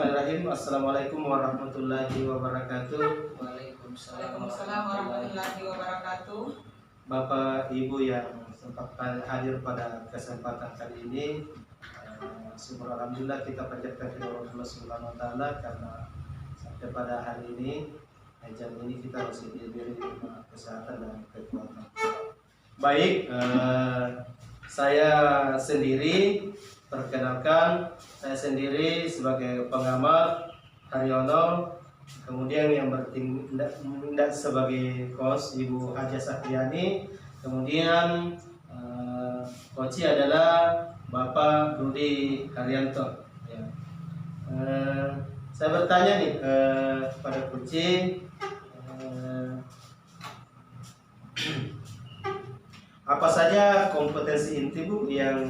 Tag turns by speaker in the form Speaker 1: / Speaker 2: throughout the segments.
Speaker 1: Bismillahirrahmanirrahim. Assalamualaikum warahmatullahi wabarakatuh.
Speaker 2: Waalaikumsalam warahmatullahi wabarakatuh.
Speaker 1: Bapak Ibu yang sempat hadir pada kesempatan kali ini, syukur alhamdulillah kita panjatkan kepada Allah Subhanahu wa taala karena sampai pada hari ini jam ini kita masih diberi kesehatan dan kekuatan. Baik, saya sendiri perkenalkan, saya sendiri sebagai pengamat Haryono, kemudian yang bertindak sebagai kos Ibu Haja Satriani, kemudian koci adalah Bapak Rudi Haryanto. Ya. Saya bertanya nih pada koci, apa saja kompetensi inti Bu yang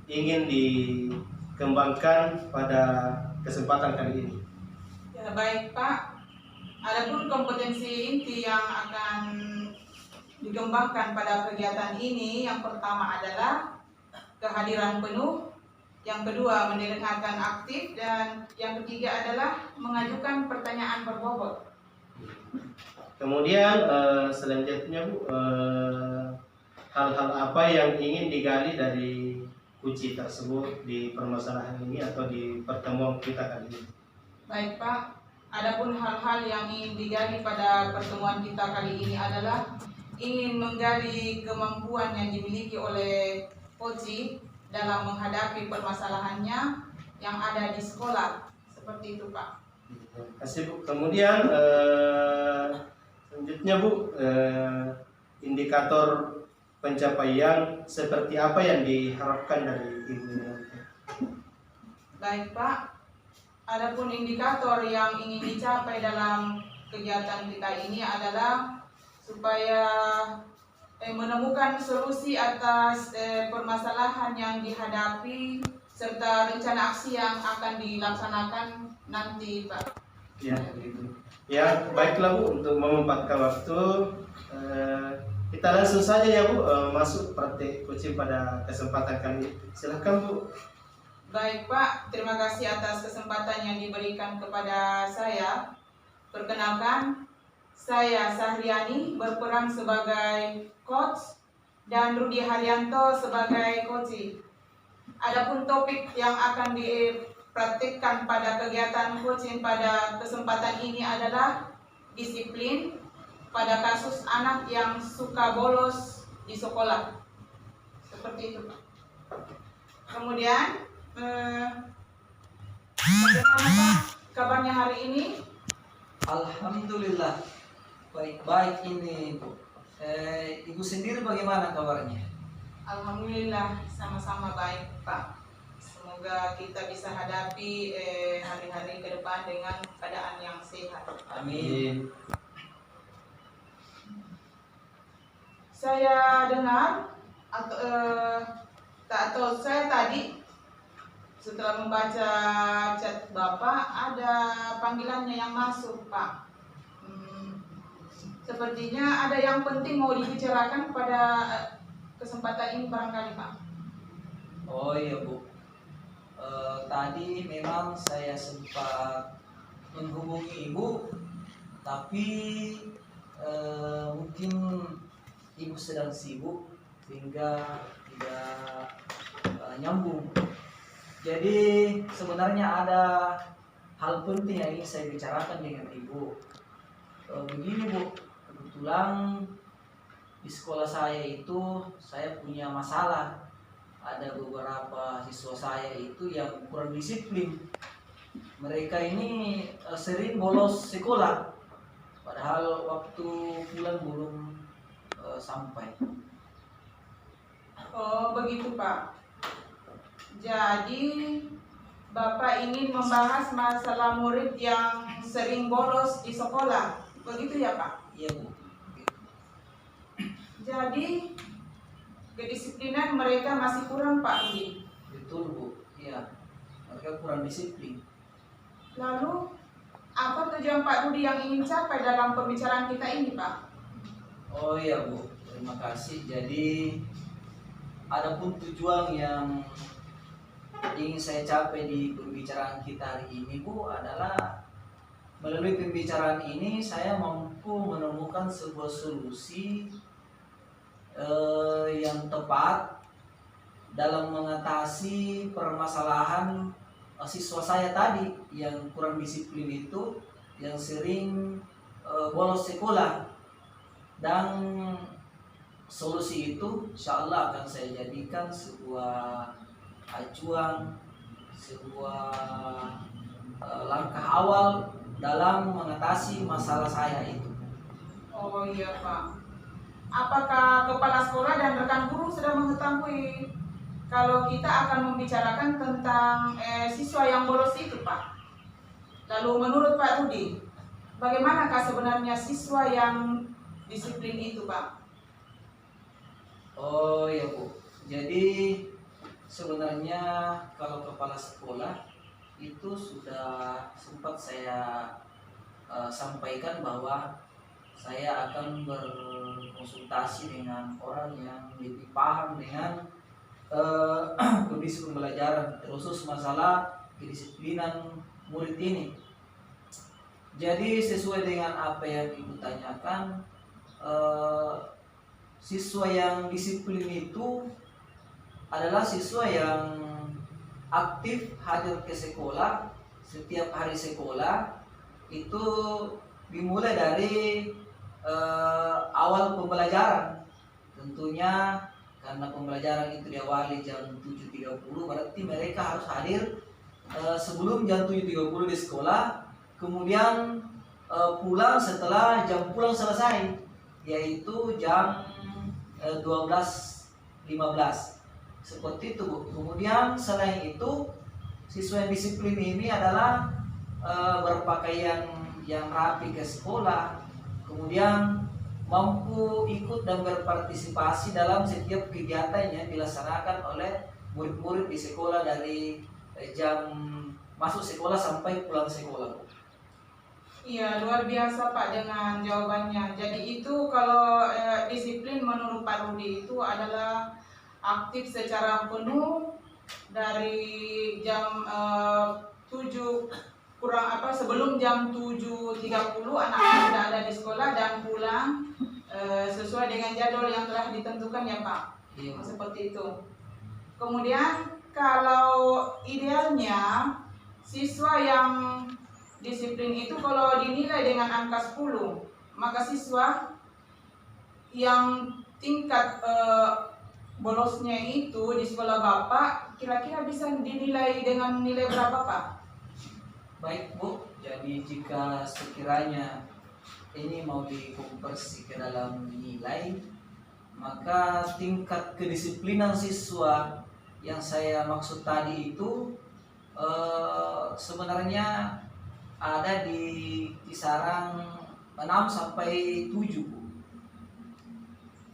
Speaker 1: ingin dikembangkan pada kesempatan kali ini?
Speaker 2: Ya, baik Pak. Adapun kompetensi inti yang akan dikembangkan pada kegiatan ini, yang pertama adalah kehadiran penuh, yang kedua mendengarkan aktif, dan yang ketiga adalah mengajukan pertanyaan berbobot.
Speaker 1: Kemudian selanjutnya Bu, hal-hal apa yang ingin digali dari kunci tersebut di permasalahan ini atau di pertemuan kita kali ini?
Speaker 2: Baik Pak, adapun hal-hal yang ingin digali pada pertemuan kita kali ini adalah ingin menggali kemampuan yang dimiliki oleh Koci dalam menghadapi permasalahannya yang ada di sekolah. Seperti itu Pak.
Speaker 1: Terima kasih Bu. Kemudian selanjutnya Bu, indikator pencapaian seperti apa yang diharapkan dari Ibu?
Speaker 2: Baik Pak, adapun indikator yang ingin dicapai dalam kegiatan kita ini adalah supaya menemukan solusi atas permasalahan yang dihadapi serta rencana aksi yang akan dilaksanakan nanti Pak.
Speaker 1: Ya, begitu. Ya, baiklah Bu, untuk memanfaatkan waktu, kita langsung saja ya Bu, masuk praktik coaching pada kesempatan kali ini. Silahkan Bu.
Speaker 2: Baik Pak, terima kasih atas kesempatan yang diberikan kepada saya. Perkenalkan, saya Sahriani berperan sebagai coach dan Rudi Haryanto sebagai coaching. Adapun topik yang akan dipraktikkan pada kegiatan coaching pada kesempatan ini adalah disiplin pada kasus anak yang suka bolos di sekolah. Seperti itu Pak. Kemudian bagaimana Pak kabarnya hari ini?
Speaker 3: Alhamdulillah baik-baik ini Bu. Ibu sendiri bagaimana kabarnya?
Speaker 2: Alhamdulillah sama-sama baik Pak. Semoga kita bisa hadapi hari-hari ke depan dengan keadaan yang sehat.
Speaker 3: Amin.
Speaker 2: Saya dengar atau saya tadi setelah membaca chat Bapak ada panggilannya yang masuk Pak. Sepertinya ada yang penting mau dibicarakan pada kesempatan ini barangkali Pak.
Speaker 3: Oh iya Bu, tadi memang saya sempat menghubungi Ibu, tapi mungkin Ibu sedang sibuk sehingga tidak nyambung. Jadi sebenarnya ada hal penting yang ingin saya bicarakan dengan Ibu. Begini Bu, kebetulan di sekolah saya itu saya punya masalah. Ada beberapa siswa saya itu yang kurang disiplin. Mereka ini sering bolos sekolah, padahal waktu pulang belum sampai.
Speaker 2: Oh begitu Pak. Jadi Bapak ingin membahas masalah murid yang sering bolos di sekolah, begitu ya Pak?
Speaker 3: Iya Bu.
Speaker 2: Jadi kedisiplinan mereka masih kurang Pak Rudi.
Speaker 3: Betul Bu. Iya. Mereka kurang disiplin.
Speaker 2: Lalu apa tujuan Pak Rudi yang ingin capai dalam pembicaraan kita ini Pak?
Speaker 3: Oh iya Bu, terima kasih. Jadi adapun tujuan yang ingin saya capai di pembicaraan kita hari ini, Bu, adalah melalui pembicaraan ini saya mampu menemukan sebuah solusi yang tepat dalam mengatasi permasalahan siswa saya tadi yang kurang disiplin itu, yang sering bolos sekolah. Dan solusi itu insya Allah akan saya jadikan sebuah acuan, sebuah langkah awal dalam mengatasi masalah saya itu.
Speaker 2: Oh iya Pak. Apakah kepala sekolah dan rekan guru sudah mengetahui kalau kita akan membicarakan tentang siswa yang bolos itu, Pak? Lalu menurut Pak Rudi, bagaimanakah sebenarnya siswa yang disiplin itu, Pak?
Speaker 3: Oh ya Bu, jadi sebenarnya kalau kepala sekolah itu sudah sempat saya sampaikan bahwa saya akan berkonsultasi dengan orang yang lebih paham dengan kondisi pembelajaran, terkhusus masalah kedisiplinan murid ini. Jadi sesuai dengan apa yang Ibu tanyakan, siswa yang disiplin itu adalah siswa yang aktif hadir ke sekolah setiap hari sekolah. Itu dimulai dari awal pembelajaran. Tentunya karena pembelajaran itu diawali jam 7.30, berarti mereka harus hadir sebelum jam 7.30 di sekolah, kemudian pulang setelah jam pulang selesai, yaitu jam 12.15. Seperti itu, Bu. Kemudian selain itu, siswa yang disiplin ini adalah berpakaian yang rapi ke sekolah, kemudian mampu ikut dan berpartisipasi dalam setiap kegiatan yang dilaksanakan oleh murid-murid di sekolah dari jam masuk sekolah sampai pulang sekolah, Bu.
Speaker 2: Iya, luar biasa Pak dengan jawabannya. Jadi itu kalau disiplin menurut Pak Rudi itu adalah aktif secara penuh dari jam 7 sebelum jam 7.30 anak-anak sudah ada di sekolah dan pulang sesuai dengan jadwal yang telah ditentukan ya Pak.
Speaker 3: Iya.
Speaker 2: Seperti itu. Kemudian kalau idealnya siswa yang disiplin itu kalau dinilai dengan angka 10, maka siswa yang tingkat bolosnya itu di sekolah Bapak kira-kira bisa dinilai dengan nilai berapa Pak?
Speaker 3: Baik Bu, jadi jika sekiranya ini mau dikonversi ke dalam nilai, maka tingkat kedisiplinan siswa yang saya maksud tadi itu sebenarnya ada di kisaran 6 sampai 7, Bu.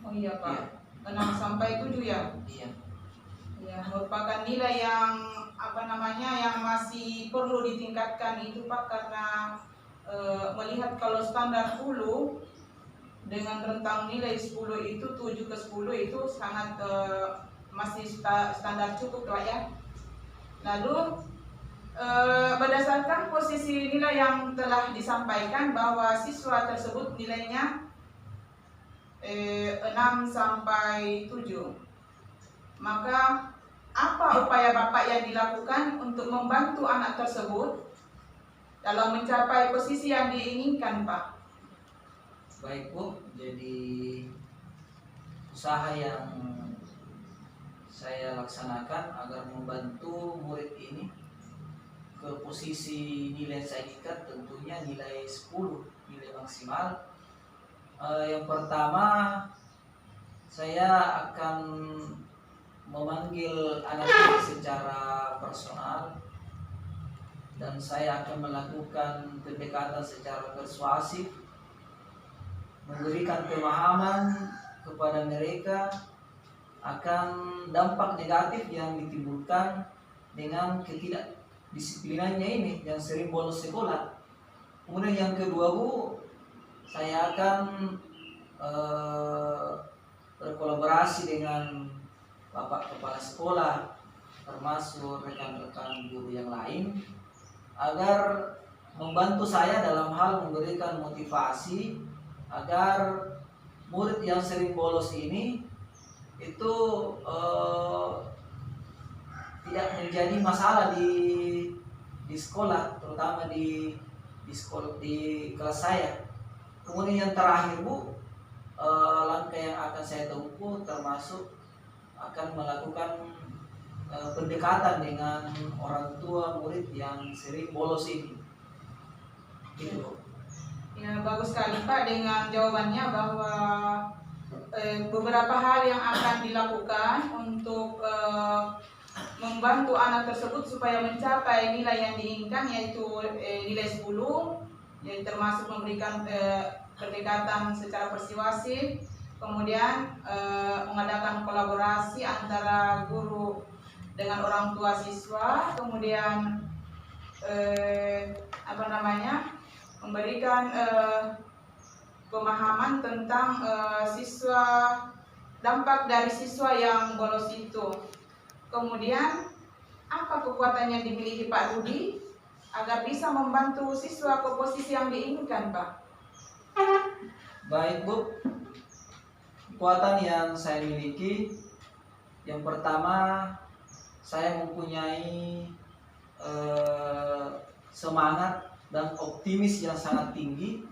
Speaker 2: Oh iya Pak,
Speaker 3: Iya.
Speaker 2: 6 sampai 7 ya?
Speaker 3: Iya.
Speaker 2: Ya, merupakan nilai yang yang masih perlu ditingkatkan itu Pak, karena melihat kalau standar 10 dengan rentang nilai 10 itu 7 ke 10 itu sangat masih standar cukup lah ya. Lalu berdasarkan posisi nilai yang telah disampaikan bahwa siswa tersebut nilainya 6 sampai 7, maka apa upaya Bapak yang dilakukan untuk membantu anak tersebut dalam mencapai posisi yang diinginkan, Pak?
Speaker 3: Baik Bu, jadi usaha yang saya laksanakan agar membantu murid ini ke posisi nilai yang saya inginkan, tentunya nilai 10, nilai maksimal. Yang pertama, saya akan memanggil anak ini secara personal dan saya akan melakukan pendekatan secara persuasif, memberikan pemahaman kepada mereka akan dampak negatif yang ditimbulkan dengan ketidakdisiplinannya ini yang sering bolos sekolah. Kemudian yang kedua Bu, saya akan berkolaborasi dengan Bapak Kepala Sekolah termasuk rekan-rekan guru yang lain agar membantu saya dalam hal memberikan motivasi agar murid yang sering bolos ini itu tidak menjadi masalah di sekolah, terutama di sekolah di kelas saya. Kemudian yang terakhir Bu, langkah yang akan saya tempuh termasuk akan melakukan pendekatan dengan orang tua murid yang sering bolos ini. Gitu Bu.
Speaker 2: Ya, bagus sekali Pak dengan jawabannya bahwa beberapa hal yang akan dilakukan untuk membantu anak tersebut supaya mencapai nilai yang diinginkan, yaitu nilai 10, yaitu termasuk memberikan pendekatan secara persuasif, kemudian mengadakan kolaborasi antara guru dengan orang tua siswa, kemudian memberikan pemahaman tentang dampak dari siswa yang bolos itu. Kemudian apa kekuatan yang dimiliki Pak Rudi agar bisa membantu siswa ke posisi yang diinginkan, Pak?
Speaker 3: Baik Bu, kekuatan yang saya miliki, yang pertama saya mempunyai semangat dan optimis yang sangat tinggi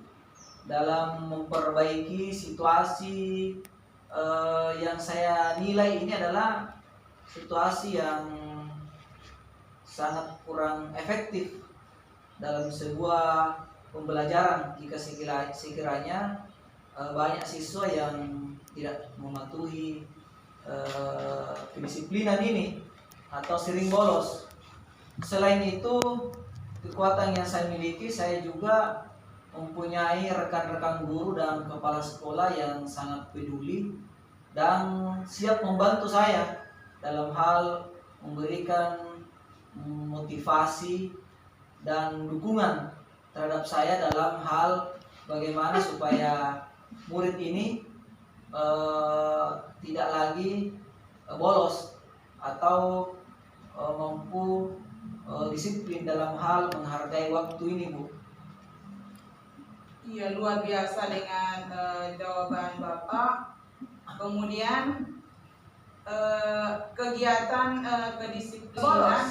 Speaker 3: dalam memperbaiki situasi yang saya nilai ini adalah situasi yang sangat kurang efektif dalam sebuah pembelajaran jika sekiranya banyak siswa yang tidak mematuhi kedisiplinan ini atau sering bolos. Selain itu, kekuatan yang saya miliki, saya juga mempunyai rekan-rekan guru dan kepala sekolah yang sangat peduli dan siap membantu saya dalam hal memberikan motivasi dan dukungan terhadap saya dalam hal bagaimana supaya murid ini tidak lagi bolos atau mampu disiplin dalam hal menghargai waktu ini Bu.
Speaker 2: Iya, luar biasa dengan jawaban Bapak. Kemudian kegiatan kedisiplinan,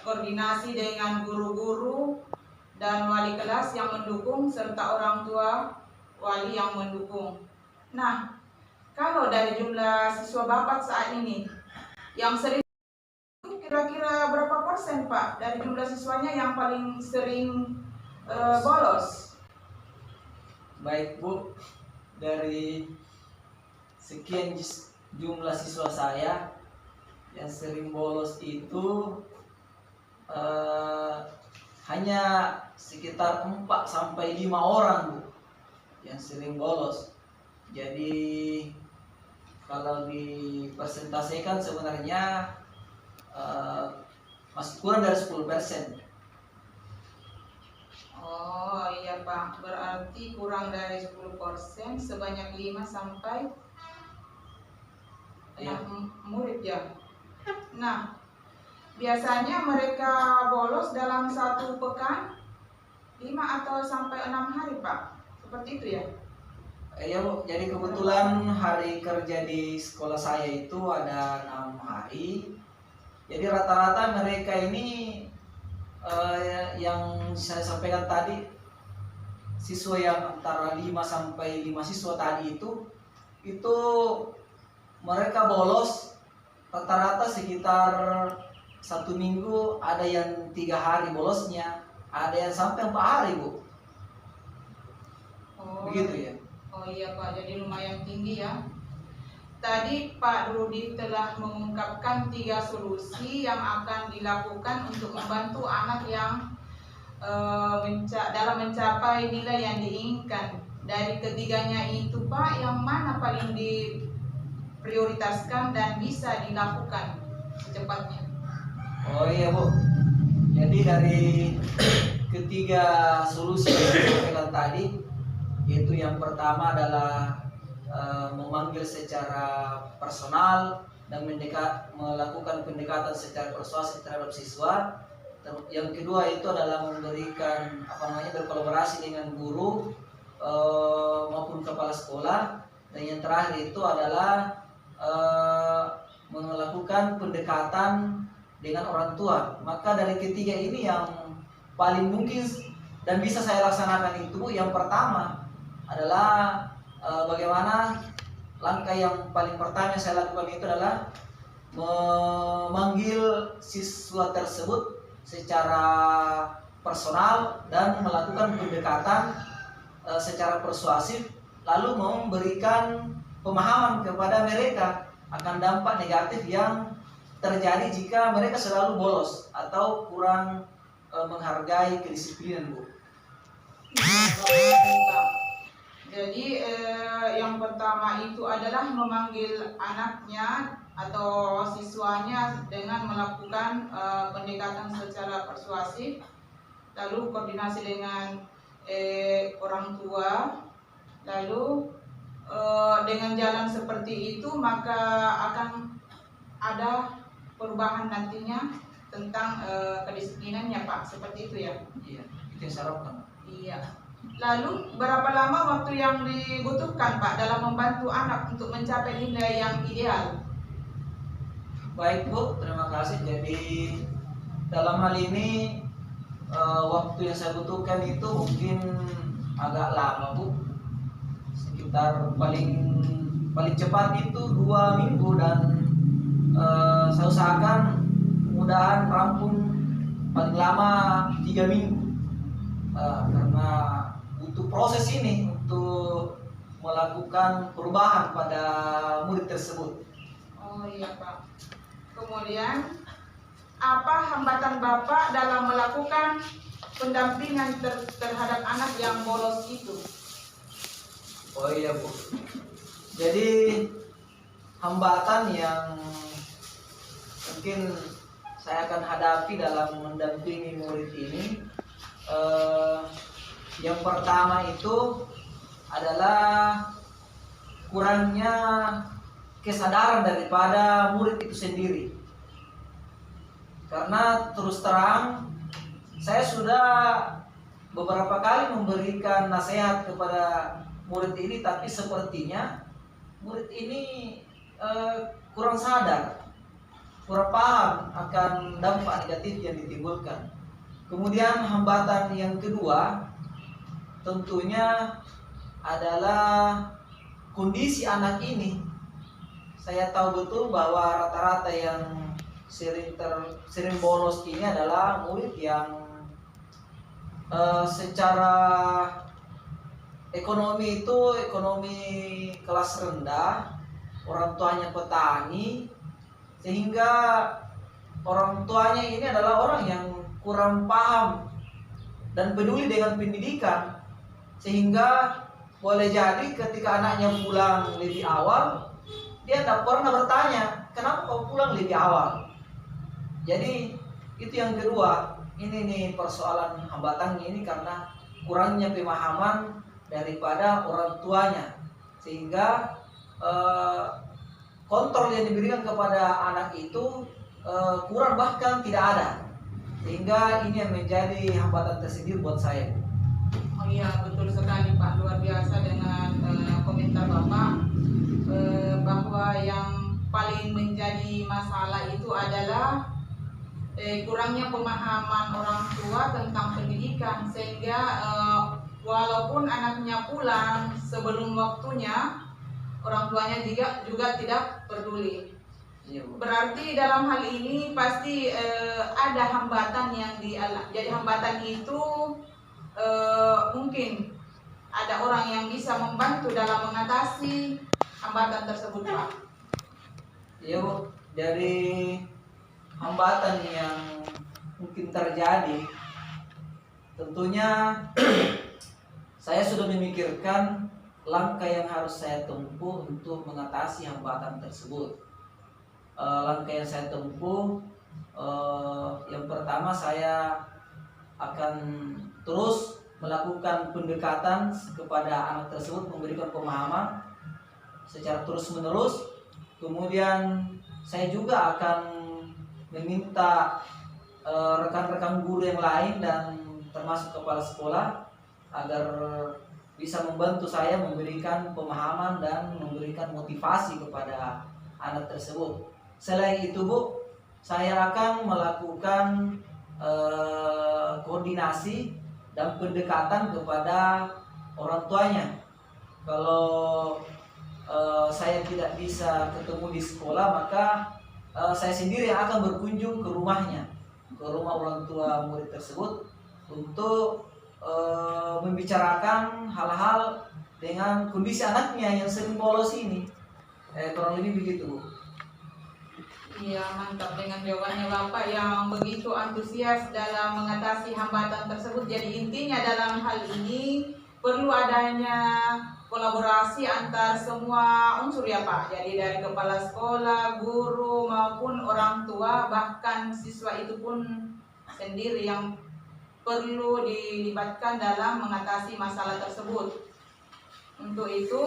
Speaker 2: koordinasi dengan guru-guru dan wali kelas yang mendukung serta orang tua wali yang mendukung. Nah, kalau dari jumlah siswa Bapak saat ini yang sering, kira-kira berapa persen Pak dari jumlah siswanya yang paling sering bolos?
Speaker 3: Baik Bu, dari sekian jumlah siswa saya yang sering bolos itu hanya sekitar 4 sampai 5 orang Bu yang sering bolos. Jadi kalau dipersentasikan sebenarnya masih kurang dari 10%.
Speaker 2: Oh iya Pak, berarti kurang dari 10%, sebanyak 5 sampai 6 murid ya. Nah, biasanya mereka bolos dalam 1 pekan 5 atau sampai 6 hari Pak, seperti itu ya?
Speaker 3: Iya Bu, jadi kebetulan hari kerja di sekolah saya itu ada 6 hari. Jadi rata-rata mereka ini yang saya sampaikan tadi, siswa yang antara 5 sampai 5 siswa tadi itu mereka bolos rata-rata sekitar 1 minggu, ada yang 3 hari bolosnya, ada yang sampai 4 hari Bu.
Speaker 2: Oh,
Speaker 3: Begitu ya.
Speaker 2: Oh iya Pak, jadi lumayan tinggi ya. Tadi Pak Rudi telah mengungkapkan 3 solusi yang akan dilakukan untuk membantu anak yang dalam mencapai nilai yang diinginkan. Dari ketiganya itu Pak, yang mana paling diprioritaskan dan bisa dilakukan secepatnya?
Speaker 3: Oh iya Bu, jadi dari ketiga solusi yang saya sampaikan tadi, yaitu yang pertama adalah memanggil secara personal dan melakukan pendekatan secara persuasif terhadap siswa. Yang kedua itu adalah memberikan berkolaborasi dengan guru maupun kepala sekolah. Dan yang terakhir itu adalah melakukan pendekatan dengan orang tua. Maka dari ketiga ini yang paling mungkin dan bisa saya laksanakan itu, yang pertama adalah bagaimana langkah yang paling pertama yang saya lakukan itu adalah memanggil siswa tersebut secara personal dan melakukan pendekatan secara persuasif, lalu memberikan pemahaman kepada mereka akan dampak negatif yang terjadi jika mereka selalu bolos atau kurang menghargai kedisiplinan, Bu.
Speaker 2: Jadi yang pertama itu adalah memanggil anaknya atau siswanya dengan melakukan pendekatan secara persuasif, lalu koordinasi dengan orang tua, lalu dengan jalan seperti itu maka akan ada perubahan nantinya tentang kedisiplinannya, Pak, seperti itu ya?
Speaker 3: Iya, itu yang saya harapkan.
Speaker 2: Iya. Lalu berapa lama waktu yang dibutuhkan, Pak, dalam membantu anak untuk mencapai nilai yang ideal?
Speaker 3: Baik, Bu, terima kasih. Jadi dalam hal ini waktu yang saya butuhkan itu mungkin agak lama, Bu. Sekitar paling cepat itu 2 minggu, dan saya usahakan mudahan rampung paling lama 3 minggu, karena butuh proses ini untuk melakukan perubahan pada murid tersebut.
Speaker 2: Oh iya, Pak. Kemudian apa hambatan Bapak dalam melakukan pendampingan terhadap anak yang bolos itu?
Speaker 3: Oh iya, Bu. Jadi hambatan yang mungkin saya akan hadapi dalam mendampingi murid ini, yang pertama itu adalah kurangnya kesadaran daripada murid itu sendiri. Karena terus terang saya sudah beberapa kali memberikan nasihat kepada murid ini, tapi sepertinya murid ini kurang sadar, kurang paham akan dampak negatif yang ditimbulkan. Kemudian hambatan yang kedua tentunya adalah kondisi anak ini. Saya tahu betul bahwa rata-rata yang sering bolos ini adalah murid yang secara ekonomi kelas rendah, orang tuanya petani, sehingga orang tuanya ini adalah orang yang kurang paham dan peduli dengan pendidikan, sehingga boleh jadi ketika anaknya pulang lebih awal, dia tidak pernah bertanya, kenapa kau pulang lebih awal? Jadi itu yang kedua. Ini nih persoalan hambatannya ini karena kurangnya pemahaman daripada orang tuanya, sehingga kontrol yang diberikan kepada anak itu kurang bahkan tidak ada, sehingga ini yang menjadi hambatan tersendiri buat saya.
Speaker 2: Oh iya, betul sekali, Pak, luar biasa dengan komentar Bapak bahwa yang paling menjadi masalah itu adalah kurangnya pemahaman orang tua tentang pendidikan, sehingga walaupun anaknya pulang sebelum waktunya, orang tuanya juga tidak peduli. Berarti dalam hal ini pasti ada hambatan yang dialami. Jadi hambatan itu mungkin ada orang yang bisa membantu dalam mengatasi hambatan tersebut, Pak.
Speaker 3: Iya, Bu. Dari hambatan yang mungkin terjadi, tentunya saya sudah memikirkan langkah yang harus saya tempuh untuk mengatasi hambatan tersebut. Langkah yang saya tempuh, yang pertama saya akan terus melakukan pendekatan kepada anak tersebut, memberikan pemahaman secara terus menerus. Kemudian saya juga akan meminta rekan-rekan guru yang lain dan termasuk kepala sekolah agar bisa membantu saya memberikan pemahaman dan memberikan motivasi kepada anak tersebut. Selain itu Bu, saya akan melakukan koordinasi dan pendekatan kepada orang tuanya. Kalau saya tidak bisa ketemu di sekolah, maka saya sendiri yang akan berkunjung ke rumahnya, ke rumah orang tua murid tersebut untuk membicarakan hal-hal dengan kondisi anaknya yang sering bolos ini. Kurang lebih begitu Bu.
Speaker 2: Iya, mantap dengan jawabannya Bapak yang begitu antusias dalam mengatasi hambatan tersebut. Jadi intinya dalam hal ini perlu adanya kolaborasi antar semua unsur ya Pak. Jadi dari kepala sekolah, guru maupun orang tua, bahkan siswa itu pun sendiri yang perlu dilibatkan dalam mengatasi masalah tersebut. Untuk itu,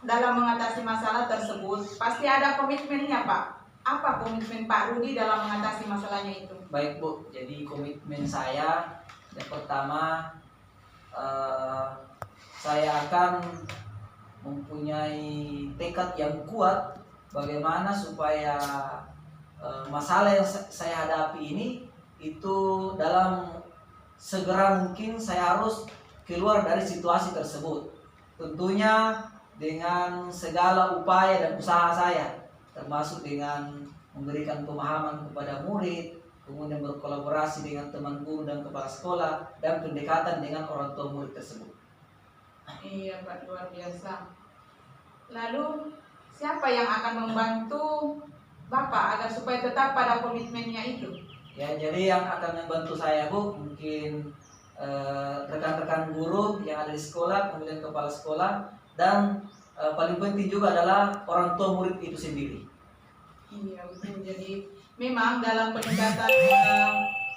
Speaker 2: dalam mengatasi masalah tersebut pasti ada komitmennya Pak. Apa komitmen Pak Rudi dalam mengatasi masalahnya itu?
Speaker 3: Baik Bu, jadi komitmen saya yang pertama, saya akan mempunyai tekad yang kuat bagaimana supaya masalah yang saya hadapi ini itu dalam segera mungkin saya harus keluar dari situasi tersebut. Tentunya dengan segala upaya dan usaha saya, termasuk dengan memberikan pemahaman kepada murid, kemudian berkolaborasi dengan teman guru dan kepala sekolah, dan pendekatan dengan orang tua murid tersebut.
Speaker 2: Iya Pak, luar biasa. Lalu siapa yang akan membantu Bapak agar supaya tetap pada komitmennya itu?
Speaker 3: Ya, jadi yang akan membantu saya Bu, mungkin rekan-rekan guru yang ada di sekolah, kemudian kepala sekolah, dan paling penting juga adalah orang tua murid itu sendiri.
Speaker 2: Iya betul. Jadi memang dalam peningkatan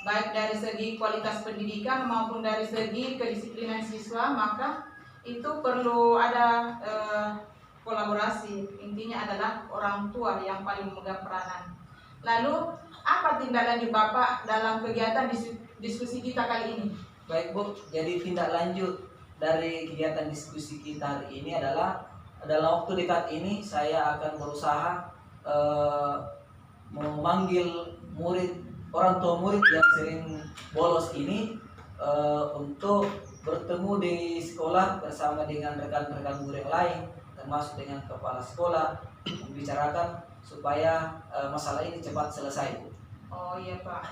Speaker 2: baik dari segi kualitas pendidikan maupun dari segi kedisiplinan siswa, maka itu perlu ada kolaborasi. Intinya adalah orang tua yang paling memegang peranan. Lalu apa tindak lanjut Bapak dalam kegiatan diskusi kita kali ini?
Speaker 3: Baik Bu, jadi tindak lanjut dari kegiatan diskusi kita hari ini adalah dalam waktu dekat ini saya akan berusaha memanggil orang tua murid yang sering bolos ini untuk bertemu di sekolah bersama dengan rekan-rekan guru yang lain, termasuk dengan kepala sekolah, membicarakan supaya masalah ini cepat selesai.
Speaker 2: Oh iya Pak.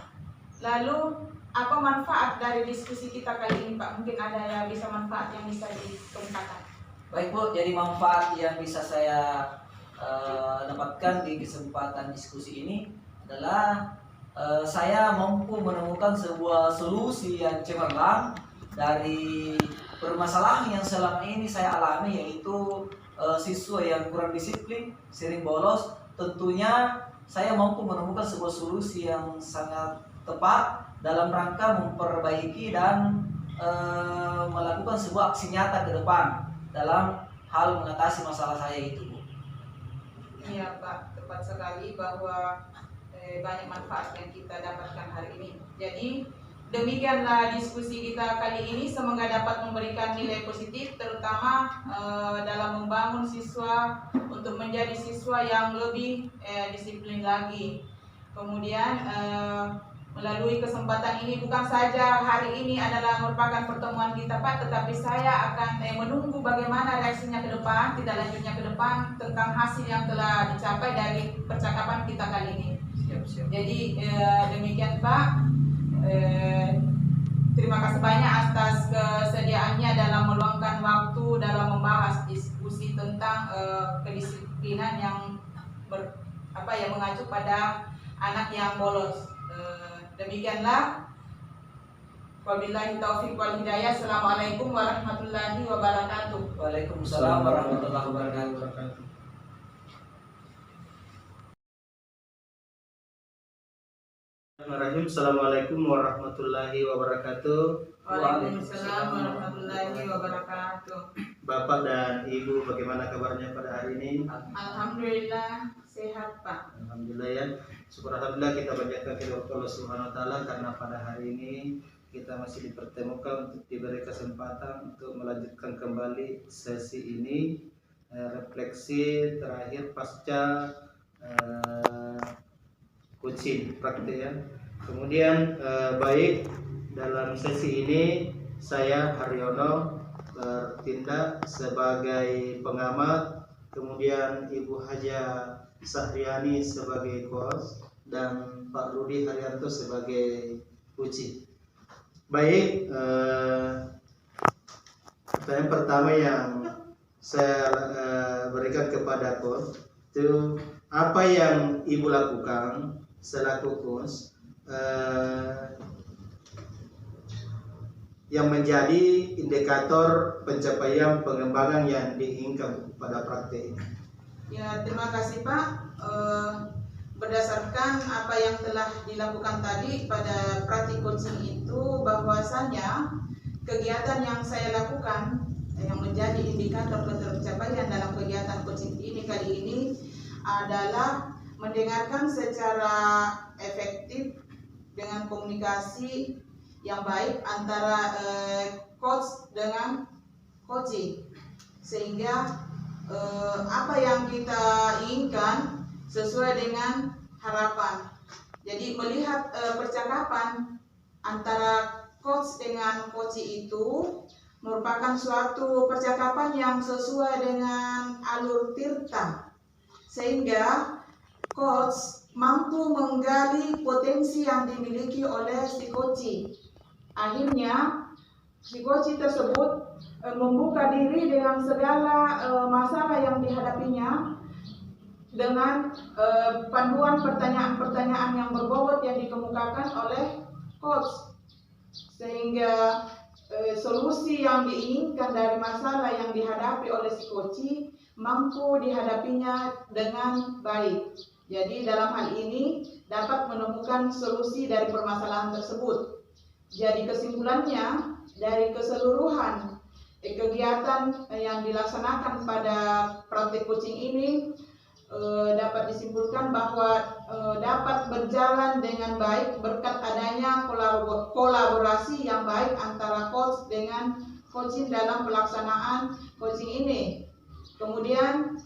Speaker 2: Lalu apa manfaat dari diskusi kita kali ini Pak? Mungkin ada yang bisa manfaat yang bisa dikemukakan.
Speaker 3: Baik Bu, jadi manfaat yang bisa saya dapatkan di kesempatan diskusi ini adalah saya mampu menemukan sebuah solusi yang cemerlang dari permasalahan yang selama ini saya alami, yaitu siswa yang kurang disiplin, sering bolos. Tentunya saya mampu menemukan sebuah solusi yang sangat tepat dalam rangka memperbaiki dan melakukan sebuah aksi nyata ke depan dalam hal mengatasi masalah saya itu.
Speaker 2: Iya Pak, tepat sekali bahwa banyak manfaat yang kita dapatkan hari ini. Jadi demikianlah diskusi kita kali ini, semoga dapat memberikan nilai positif terutama dalam membangun siswa untuk menjadi siswa yang lebih disiplin lagi. Kemudian melalui kesempatan ini, bukan saja hari ini adalah merupakan pertemuan kita Pak, tetapi saya akan menunggu bagaimana reaksinya ke depan, tidak lanjutnya ke depan tentang hasil yang telah dicapai dari percakapan kita kali ini.
Speaker 3: Siap.
Speaker 2: Jadi demikian Pak, terima kasih banyak atas kesediaannya dalam meluangkan waktu dalam membahas diskusi tentang kedisiplinan yang mengacu pada anak yang bolos. Demikianlah, wabillahi taufiq wal hidayah. Assalamualaikum warahmatullahi wabarakatuh.
Speaker 3: Waalaikumsalam warahmatullahi wabarakatuh.
Speaker 1: Assalamualaikum warahmatullahi wabarakatuh.
Speaker 2: Waalaikumsalam warahmatullahi wabarakatuh.
Speaker 1: Bapak dan Ibu, bagaimana kabarnya pada hari ini?
Speaker 2: Alhamdulillah Sehat Pak.
Speaker 1: Alhamdulillah ya. Syukur alhamdulillah kita panjatkan kepada Allah Subhanahu wa taala karena pada hari ini kita masih dipertemukan untuk diberi kesempatan untuk melanjutkan kembali sesi ini, refleksi terakhir pasca coaching praktik ya. Kemudian baik dalam sesi ini saya Haryono bertindak sebagai pengamat, kemudian Ibu Haja Sahriani sebagai coach dan Pak Rudi Haryanto sebagai coach. Baik, pertanyaan pertama yang saya berikan kepada coach itu apa yang Ibu lakukan selaku coach yang menjadi indikator pencapaian pengembangan yang diinginkan pada praktek ini.
Speaker 2: Ya, terima kasih Pak. Berdasarkan apa yang telah dilakukan tadi pada praktik coaching itu, bahwasanya kegiatan yang saya lakukan yang menjadi indikator pencapaian dalam kegiatan coaching ini kali ini adalah mendengarkan secara efektif dengan komunikasi yang baik antara coach dengan coaching, sehingga apa yang kita inginkan sesuai dengan harapan. Jadi melihat percakapan antara coach dengan coach itu merupakan suatu percakapan yang sesuai dengan alur tirta, sehingga coach mampu menggali potensi yang dimiliki oleh si coach. Akhirnya si coach tersebut membuka diri dengan segala masalah yang dihadapinya dengan panduan pertanyaan-pertanyaan yang berbobot yang dikemukakan oleh coach, sehingga solusi yang diinginkan dari masalah yang dihadapi oleh si coach mampu dihadapinya dengan baik. Jadi dalam hal ini dapat menemukan solusi dari permasalahan tersebut. Jadi kesimpulannya dari keseluruhan kegiatan yang dilaksanakan pada praktik coaching ini dapat disimpulkan bahwa dapat berjalan dengan baik berkat adanya kolaborasi yang baik antara coach dengan coaching dalam pelaksanaan coaching ini. Kemudian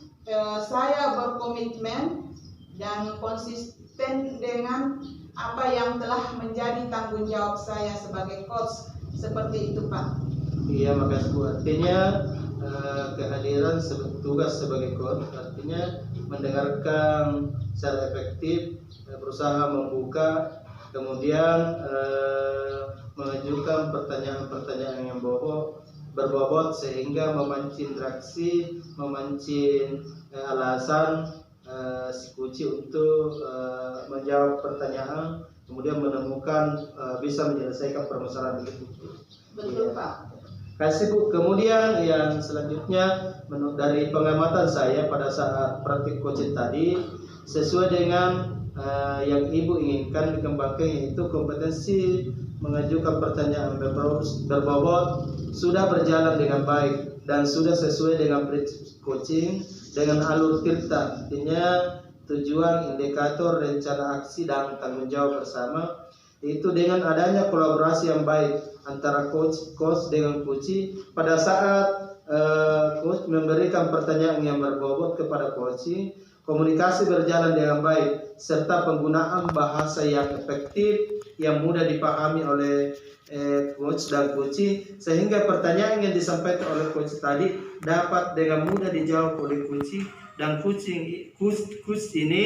Speaker 2: saya berkomitmen dan konsisten dengan apa yang telah menjadi tanggung jawab saya sebagai coach. Seperti itu Pak.
Speaker 1: Iya, makasih Bu. Artinya kehadiran tugas sebagai coach artinya mendengarkan secara efektif, berusaha membuka, kemudian mengajukan pertanyaan-pertanyaan yang berbobot sehingga memancing reaksi, memancing alasan si kunci untuk menjawab pertanyaan, kemudian menemukan bisa menyelesaikan permasalahan itu.
Speaker 2: Betul
Speaker 1: Ya.
Speaker 2: Pak.
Speaker 1: Kasih Bu. Kemudian yang selanjutnya dari pengamatan saya pada saat praktik coaching tadi, sesuai dengan yang Ibu inginkan dikembangkan, yaitu kompetensi mengajukan pertanyaan berbobot sudah berjalan dengan baik dan sudah sesuai dengan prinsip coaching dengan alur tirta, artinya tujuan, indikator, rencana aksi dan tanggung jawab bersama. Itu dengan adanya kolaborasi yang baik antara coach dengan coach. Pada saat coach memberikan pertanyaan yang berbobot kepada coach, komunikasi berjalan dengan baik serta penggunaan bahasa yang efektif yang mudah dipahami oleh coach dan coach, sehingga pertanyaan yang disampaikan oleh coach tadi dapat dengan mudah dijawab oleh coach. Dan coach ini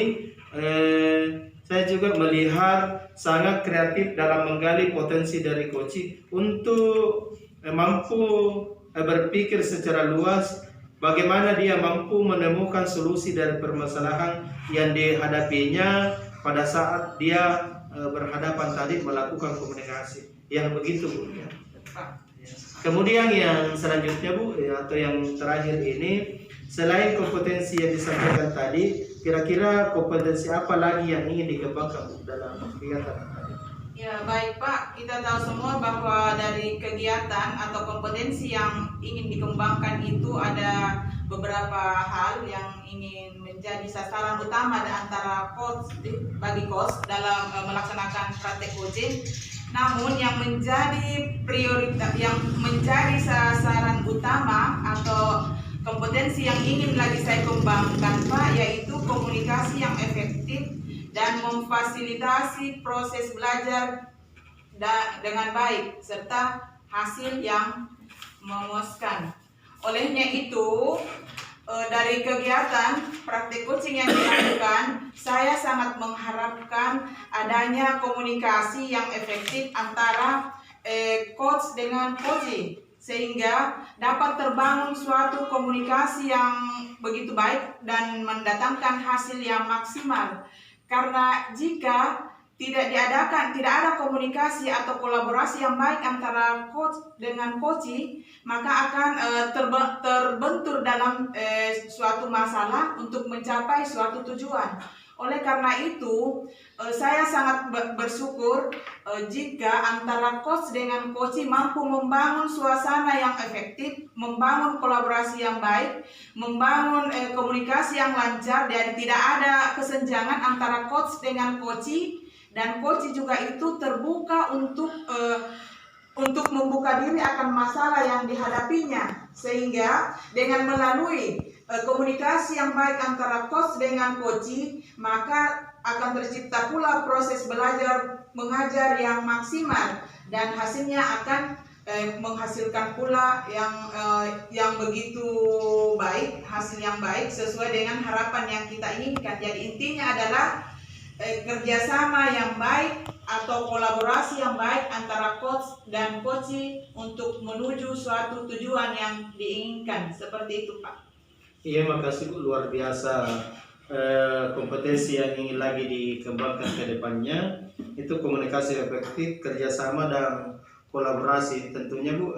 Speaker 1: saya juga melihat sangat kreatif dalam menggali potensi dari coach untuk mampu berpikir secara luas bagaimana dia mampu menemukan solusi dari permasalahan yang dihadapinya pada saat dia berhadapan tadi melakukan komunikasi yang begitu Bu ya. Kemudian yang selanjutnya Bu atau yang terakhir ini, selain kompetensi yang disampaikan tadi, kira-kira kompetensi apa lagi yang ingin dikembangkan Bu dalam kegiatan tadi?
Speaker 2: Ya, baik Pak, kita tahu semua bahwa dari kegiatan atau kompetensi yang ingin dikembangkan itu ada beberapa hal yang ingin menjadi sasaran utama antara coach bagi coach dalam melaksanakan praktek coaching. Namun yang menjadi prioritas, yang menjadi sasaran utama atau kompetensi yang ingin lagi saya kembangkan Pak, yaitu komunikasi yang efektif dan memfasilitasi proses belajar dengan baik serta hasil yang memuaskan. Olehnya itu, dari kegiatan praktik coaching yang dilakukan, saya sangat mengharapkan adanya komunikasi yang efektif antara coach dengan coachee, sehingga dapat terbangun suatu komunikasi yang begitu baik dan mendatangkan hasil yang maksimal. Karena jika tidak ada komunikasi atau kolaborasi yang baik antara coach dengan coachee, maka akan terbentur dalam suatu masalah untuk mencapai suatu tujuan. Oleh karena itu, saya sangat bersyukur jika antara coach dengan coachee mampu membangun suasana yang efektif, membangun kolaborasi yang baik, membangun komunikasi yang lancar, dan tidak ada kesenjangan antara coach dengan coachee, dan coachee juga itu terbuka untuk membuka diri akan masalah yang dihadapinya, sehingga dengan melalui komunikasi yang baik antara coach dengan coachee, maka akan tercipta pula proses belajar mengajar yang maksimal, dan hasilnya akan menghasilkan pula yang begitu baik, hasil yang baik sesuai dengan harapan yang kita inginkan. Jadi intinya adalah kerjasama yang baik atau kolaborasi yang baik antara coach dan coachee untuk menuju suatu tujuan yang diinginkan. Seperti itu Pak.
Speaker 1: Iya, makasih Bu, luar biasa. Kompetensi yang ingin lagi dikembangkan ke depannya itu komunikasi efektif, kerjasama dan kolaborasi. Tentunya Bu,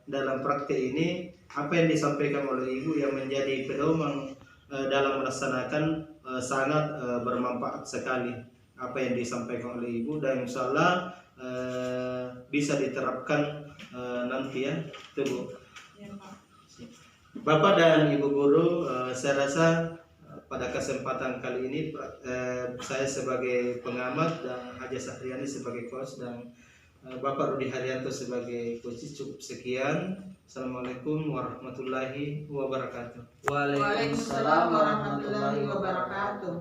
Speaker 1: dalam praktek ini apa yang disampaikan oleh Ibu yang menjadi pedoman dalam melaksanakan sangat bermanfaat sekali apa yang disampaikan oleh Ibu, dan insya Allah bisa diterapkan nanti ya, itu Bu.
Speaker 2: Ya, Pak.
Speaker 1: Bapak dan Ibu Guru, saya rasa pada kesempatan kali ini saya sebagai pengamat dan Haja Sahriani sebagai coach dan Bapak Rudi Haryanto sebagai coach cukup sekian. Assalamualaikum warahmatullahi wabarakatuh.
Speaker 2: Waalaikumsalam warahmatullahi wabarakatuh.